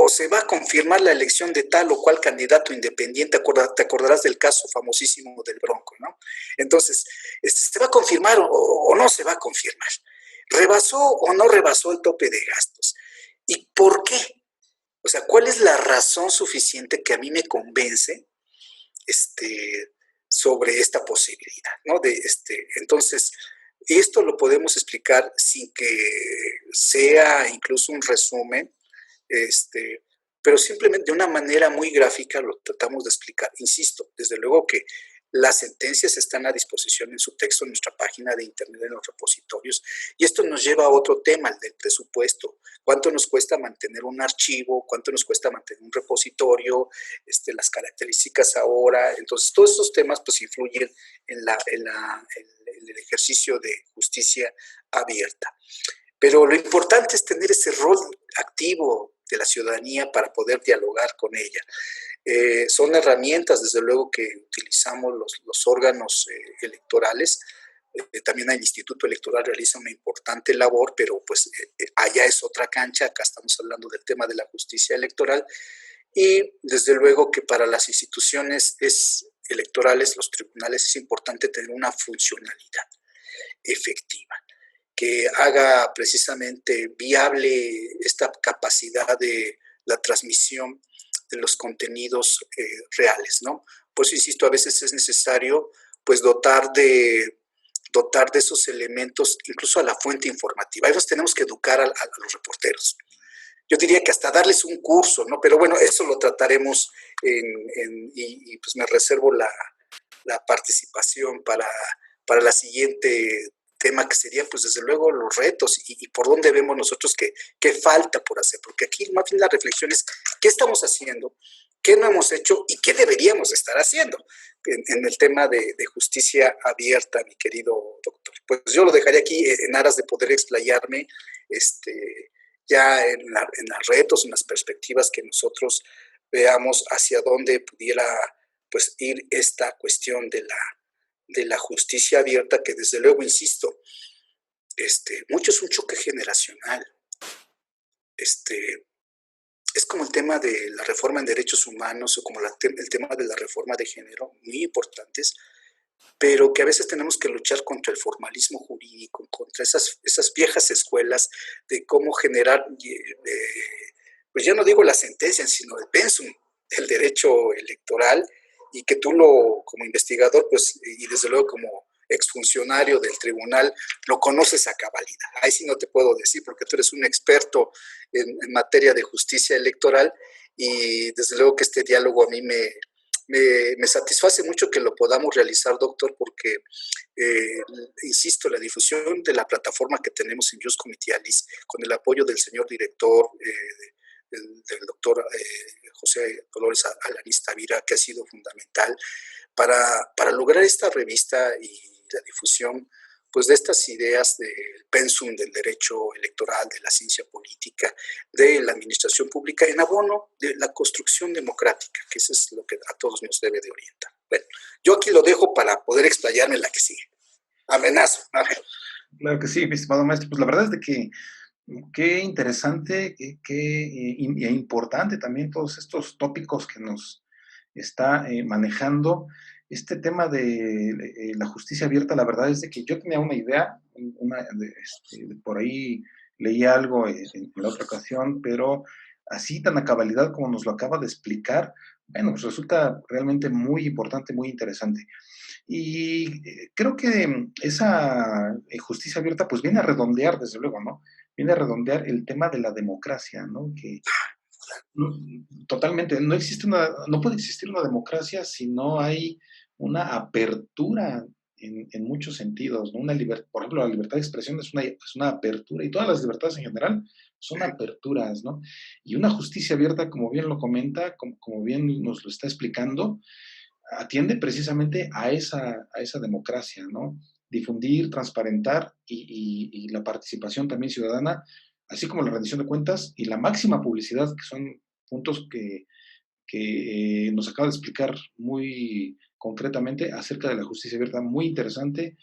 o se va a confirmar la elección de tal o cual candidato independiente. Te acordarás del caso famosísimo del Bronco, ¿no? Entonces, ¿se va a confirmar o no se va a confirmar? ¿Rebasó o no rebasó el tope de gastos? ¿Y por qué? O sea, ¿cuál es la razón suficiente que a mí me convence sobre esta posibilidad, ¿no? Entonces, esto lo podemos explicar sin que sea incluso un resumen, pero simplemente de una manera muy gráfica lo tratamos de explicar. Insisto, desde luego que las sentencias están a disposición en su texto en nuestra página de internet, en los repositorios, y esto nos lleva a otro tema, el del presupuesto. ¿Cuánto nos cuesta mantener un archivo? ¿Cuánto nos cuesta mantener un repositorio? Las características ahora. Entonces, todos estos temas pues influyen en el ejercicio de justicia abierta. Pero lo importante es tener ese rol activo de la ciudadanía para poder dialogar con ella. Son herramientas, desde luego, que utilizamos los órganos electorales. También el Instituto Electoral realiza una importante labor, pero pues allá es otra cancha. Acá estamos hablando del tema de la justicia electoral. Y desde luego que para las instituciones electorales, los tribunales, es importante tener una funcionalidad efectiva que haga precisamente viable esta capacidad de la transmisión de los contenidos reales, ¿no? Por eso, insisto, a veces es necesario pues dotar de esos elementos incluso a la fuente informativa. A veces tenemos que educar a los reporteros. Yo diría que hasta darles un curso, ¿no? Pero bueno, eso lo trataremos y pues me reservo la participación para la siguiente tema, que sería pues desde luego los retos y por dónde vemos nosotros que falta por hacer, porque aquí más bien la reflexión es qué estamos haciendo, qué no hemos hecho y qué deberíamos estar haciendo en el tema de justicia abierta, mi querido doctor. Pues yo lo dejaré aquí en aras de poder explayarme ya en los retos, en las perspectivas que nosotros veamos hacia dónde pudiera pues ir esta cuestión de la justicia abierta, que desde luego, insisto, mucho es un choque generacional. Es como el tema de la reforma en derechos humanos o como el tema de la reforma de género, muy importantes, pero que a veces tenemos que luchar contra el formalismo jurídico, contra esas viejas escuelas de cómo generar, pues ya no digo la sentencia, sino el pensum del derecho electoral, y que tú como investigador, pues, y desde luego como exfuncionario del tribunal, lo conoces a cabalidad. Ahí sí no te puedo decir, porque tú eres un experto en materia de justicia electoral, y desde luego que este diálogo a mí me satisface mucho que lo podamos realizar, doctor, porque, insisto, la difusión de la plataforma que tenemos en Jus Comitialis, con el apoyo del señor director, del doctor José Dolores Alanís Tavira, que ha sido fundamental para lograr esta revista y la difusión pues de estas ideas del pensum del derecho electoral, de la ciencia política, de la administración pública, en abono de la construcción democrática, que eso es lo que a todos nos debe de orientar. Bueno, yo aquí lo dejo para poder explayarme en la que sigue. Amenazo. Claro que sí, mi estimado maestro. Pues la verdad es de que qué interesante, qué importante también todos estos tópicos que nos está manejando. Este tema de la justicia abierta, la verdad es de que yo tenía una idea, por ahí leí algo en la otra ocasión, pero así tan a cabalidad como nos lo acaba de explicar, bueno, pues resulta realmente muy importante, muy interesante. Y creo que esa justicia abierta pues viene a redondear, desde luego, ¿no? Viene a redondear el tema de la democracia, ¿no? Que totalmente, no puede existir una democracia si no hay una apertura en muchos sentidos, ¿no? Por ejemplo, la libertad de expresión es una apertura, y todas las libertades en general son aperturas, ¿no? Y una justicia abierta, como bien lo comenta, como bien nos lo está explicando, atiende precisamente a esa democracia, ¿no? Difundir, transparentar y la participación también ciudadana, así como la rendición de cuentas y la máxima publicidad, que son puntos que nos acaba de explicar muy concretamente acerca de la justicia abierta, muy interesante.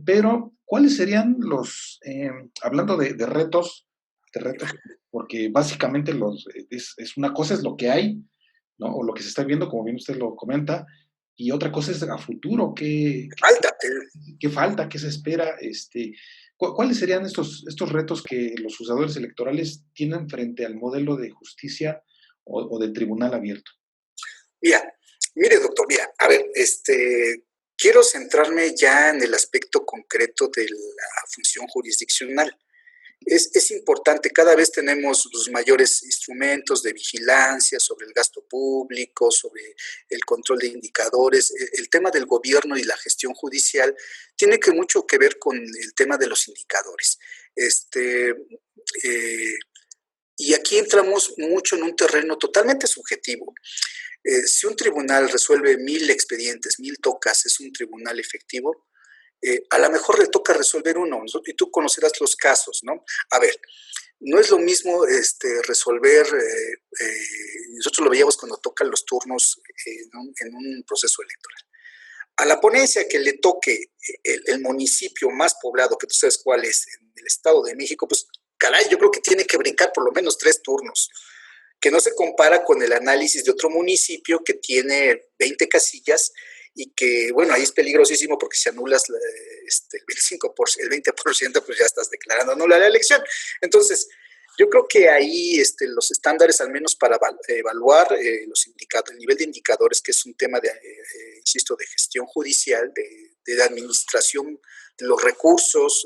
Pero, ¿cuáles serían hablando de retos porque básicamente es una cosa es lo que hay, ¿no? O lo que se está viendo, como bien usted lo comenta, y otra cosa es a futuro, Falta. qué falta, qué se espera, ¿cuáles serían estos retos que los juzgadores electorales tienen frente al modelo de justicia o de tribunal abierto? Mira, mire, doctor, mira, a ver, quiero centrarme ya en el aspecto concreto de la función jurisdiccional. Es importante, cada vez tenemos los mayores instrumentos de vigilancia sobre el gasto público, sobre el control de indicadores. El tema del gobierno y la gestión judicial tiene mucho que ver con el tema de los indicadores. Y aquí entramos mucho en un terreno totalmente subjetivo. Si un tribunal resuelve 1000 expedientes, 1000 tocas, es un tribunal efectivo. A lo mejor le toca resolver uno, ¿no? Y tú conocerás los casos, ¿no? A ver, no es lo mismo resolver, nosotros lo veíamos cuando tocan los turnos en un proceso electoral. A la ponencia que le toque el municipio más poblado, que tú sabes cuál es, en el Estado de México, pues caray, yo creo que tiene que brincar por lo menos 3 turnos, que no se compara con el análisis de otro municipio que tiene 20 casillas y que, bueno, ahí es peligrosísimo porque si anulas el 25%, el 20%, pues ya estás declarando nula la elección. Entonces, yo creo que ahí los estándares, al menos para evaluar el nivel de indicadores, que es un tema de, insisto, de gestión judicial, de administración de los recursos,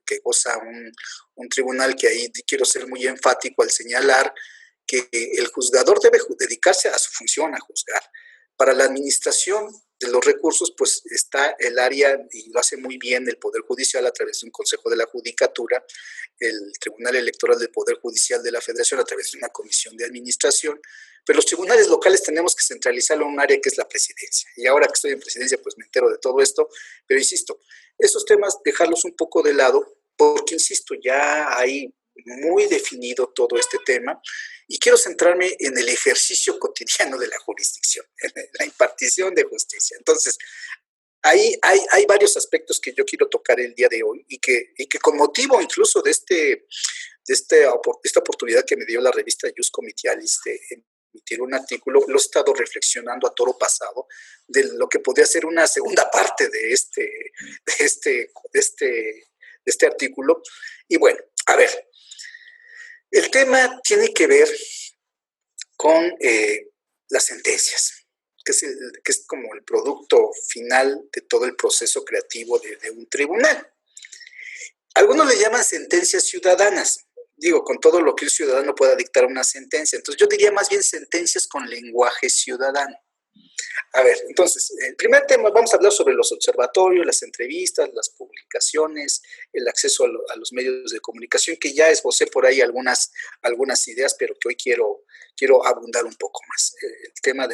que goza un tribunal, que ahí quiero ser muy enfático al señalar que el juzgador debe dedicarse a su función, a juzgar. Para la administración de los recursos, pues está el área, y lo hace muy bien el Poder Judicial a través de un Consejo de la Judicatura, el Tribunal Electoral del Poder Judicial de la Federación a través de una comisión de administración, pero los tribunales locales tenemos que centralizarlo en un área que es la presidencia. Y ahora que estoy en presidencia, pues me entero de todo esto, pero insisto, esos temas dejarlos un poco de lado, porque insisto, ya hay muy definido todo este tema y quiero centrarme en el ejercicio cotidiano de la jurisdicción, en la impartición de justicia. Entonces, ahí hay varios aspectos que yo quiero tocar el día de hoy y que con motivo incluso de esta oportunidad que me dio la revista Jus Comitialis de emitir un artículo, lo he estado reflexionando a toro pasado de lo que podría ser una segunda parte de este artículo. Y bueno, a ver, el tema tiene que ver con las sentencias, que es como el producto final de todo el proceso creativo de un tribunal. Algunos le llaman sentencias ciudadanas, digo, con todo lo que el ciudadano pueda dictar una sentencia. Entonces yo diría más bien sentencias con lenguaje ciudadano. A ver, entonces, el primer tema, vamos a hablar sobre los observatorios, las entrevistas, las publicaciones, el acceso a los medios de comunicación, que ya esbocé por ahí algunas ideas, pero que hoy quiero abundar un poco más. El tema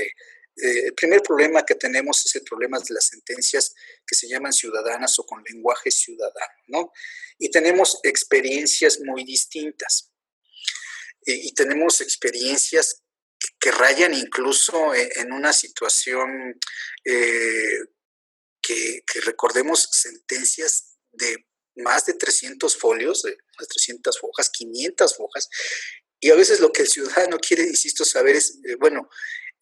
el primer problema que tenemos es el problema de las sentencias que se llaman ciudadanas o con lenguaje ciudadano, ¿no? Y tenemos experiencias muy distintas. Y tenemos experiencias que rayan incluso en una situación que recordemos sentencias de más de 300 folios, de más de 300 hojas, 500 hojas, y a veces lo que el ciudadano quiere, insisto, saber es, bueno,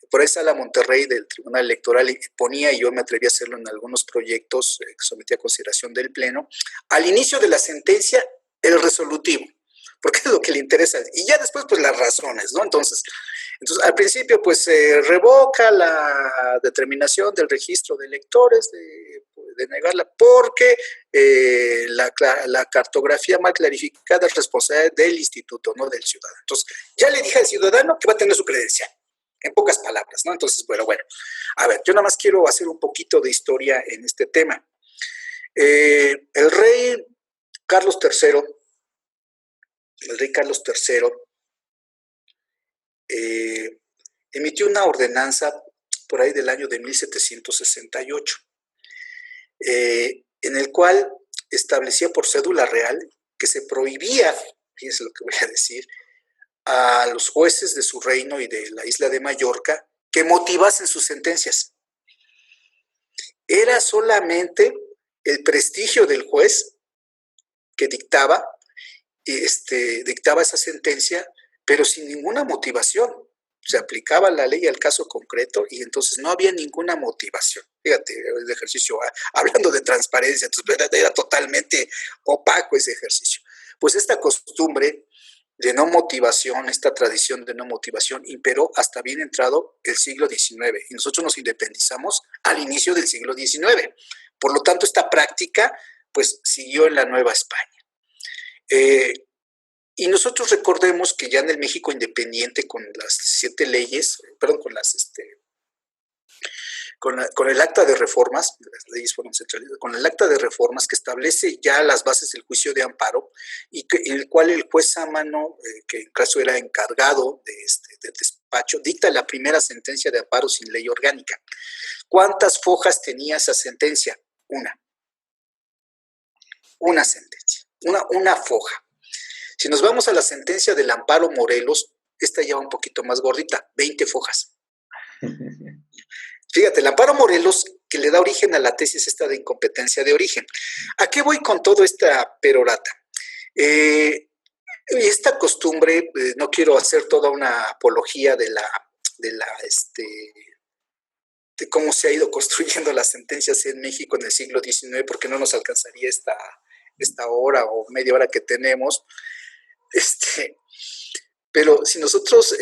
por ahí Sala Monterrey del Tribunal Electoral ponía, y yo me atreví a hacerlo en algunos proyectos que sometí a consideración del Pleno, al inicio de la sentencia, el resolutivo, porque es lo que le interesa, y ya después, pues las razones, ¿no? Entonces al principio, pues se revoca la determinación del registro de electores, de negarla, porque la cartografía mal clarificada es responsabilidad del instituto, no del ciudadano. Entonces, ya le dije al ciudadano que va a tener su credencial, en pocas palabras, ¿no? Entonces, bueno, a ver, yo nada más quiero hacer un poquito de historia en este tema. El rey Carlos III, emitió una ordenanza por ahí del año de 1768, en el cual establecía por cédula real que se prohibía, fíjense lo que voy a decir, a los jueces de su reino y de la isla de Mallorca que motivasen sus sentencias. Era solamente el prestigio del juez que dictaba dictaba esa sentencia, pero sin ninguna motivación. Se aplicaba la ley al caso concreto y entonces no había ninguna motivación. Fíjate, el ejercicio, hablando de transparencia, entonces era totalmente opaco ese ejercicio. Pues esta costumbre de no motivación, esta tradición de no motivación imperó hasta bien entrado el siglo XIX y nosotros nos independizamos al inicio del siglo XIX. Por lo tanto, esta práctica pues siguió en la Nueva España. Y nosotros recordemos que ya en el México independiente, con las 7 leyes, perdón, con el acta de reformas, las leyes fueron centralizadas, con el acta de reformas que establece ya las bases del juicio de amparo y en el cual el juez Sámano, que en caso era encargado del despacho, dicta la primera sentencia de amparo sin ley orgánica. ¿Cuántas fojas tenía esa sentencia? Una sentencia, una foja. Si nos vamos a la sentencia del amparo Morelos, esta ya va un poquito más gordita, 20 fojas. Fíjate, el amparo Morelos, que le da origen a la tesis esta de incompetencia de origen. ¿A qué voy con toda esta perorata? Esta costumbre, no quiero hacer toda una apología de cómo se ha ido construyendo las sentencias en México en el siglo XIX, porque no nos alcanzaría esta hora o media hora que tenemos. Pero si nosotros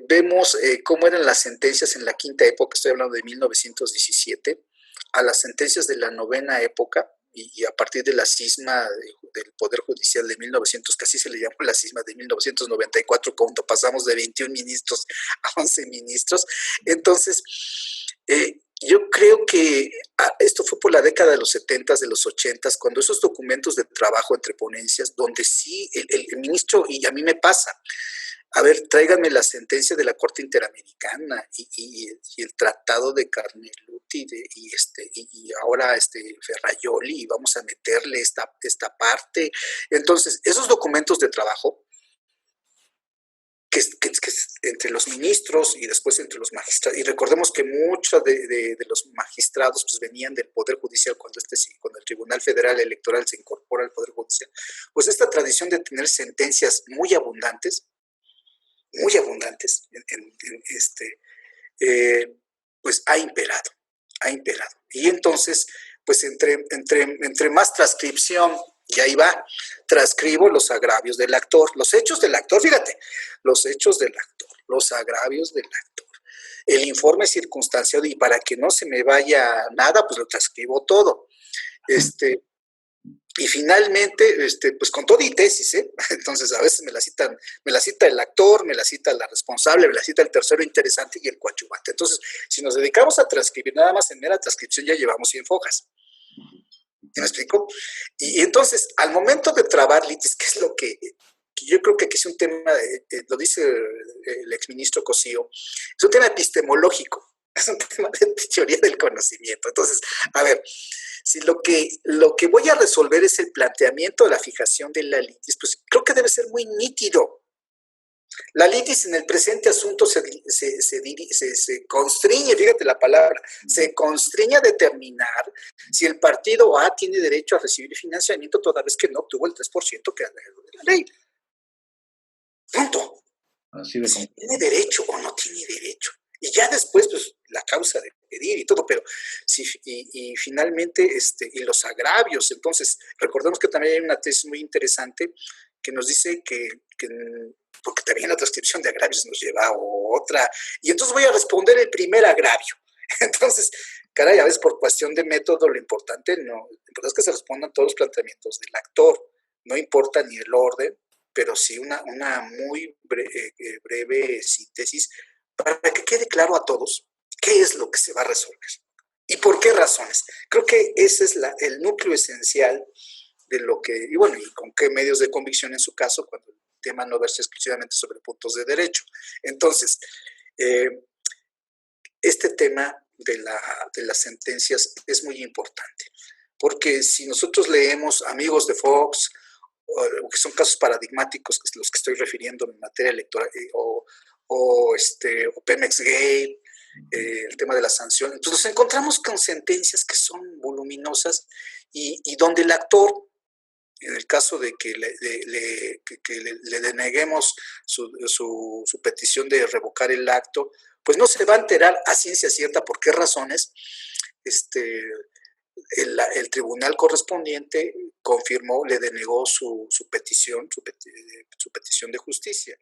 vemos cómo eran las sentencias en la quinta época, estoy hablando de 1917, a las sentencias de la novena época y a partir de la cisma del Poder Judicial de 1900, que así se le llamó la cisma de 1994, cuando pasamos de 21 ministros a 11 ministros. Entonces, yo creo que esto fue por la década de los 70s, de los 80s, cuando esos documentos de trabajo entre ponencias, donde sí el ministro, y a mí me pasa, a ver, tráiganme la sentencia de la Corte Interamericana y el Tratado de Carneluti y ahora Ferraioli, y vamos a meterle esta parte. Entonces, esos documentos de trabajo que entre los ministros y después entre los magistrados, y recordemos que muchos de los magistrados pues venían del Poder Judicial cuando el Tribunal Federal Electoral se incorpora al Poder Judicial, pues esta tradición de tener sentencias muy abundantes, pues ha imperado. Y entonces, pues entre más transcripción, y ahí va, transcribo los agravios del actor, los hechos del actor, fíjate, los hechos del actor, los agravios del actor, el informe circunstanciado, y para que no se me vaya nada, pues lo transcribo todo. Y finalmente, pues con todo y tesis, entonces a veces me la cita el actor, me la cita la responsable, me la cita el tercero interesante y el coadyuvante. Entonces, si nos dedicamos a transcribir, nada más en mera transcripción ya llevamos 100 fojas. ¿Me explico? Y entonces, al momento de trabar litis, que es lo que yo creo que aquí es un tema, lo dice el exministro Cosío, es un tema epistemológico, es un tema de teoría del conocimiento. Entonces, a ver, si lo que voy a resolver es el planteamiento de la fijación de la litis, pues creo que debe ser muy nítido. La litis en el presente asunto se constriñe, fíjate la palabra, se constriñe a determinar si el partido A tiene derecho a recibir financiamiento toda vez que no obtuvo el 3% que es de la ley. Punto. Así de si tiene derecho o no tiene derecho. Y ya después, pues, la causa de pedir y todo, pero y finalmente, y los agravios. Entonces, recordemos que también hay una tesis muy interesante que nos dice que porque también la transcripción de agravios nos lleva a otra, y entonces voy a responder el primer agravio. Entonces, caray, a veces por cuestión de método, lo importante es que se respondan todos los planteamientos del actor, no importa ni el orden, pero sí una muy breve síntesis para que quede claro a todos qué es lo que se va a resolver y por qué razones. Creo que ese es el núcleo esencial de lo que, y bueno, y con qué medios de convicción en su caso, cuando el tema no verse exclusivamente sobre puntos de derecho. Entonces, este tema de las sentencias es muy importante, porque si nosotros leemos Amigos de Fox, que son casos paradigmáticos, los que estoy refiriendo en materia electoral, o Pemex Gate, el tema de la sanción, entonces nos encontramos con sentencias que son voluminosas y donde el actor en el caso de que le deneguemos su petición de revocar el acto, pues no se va a enterar a ciencia cierta por qué razones el tribunal correspondiente confirmó, le denegó su petición de justicia.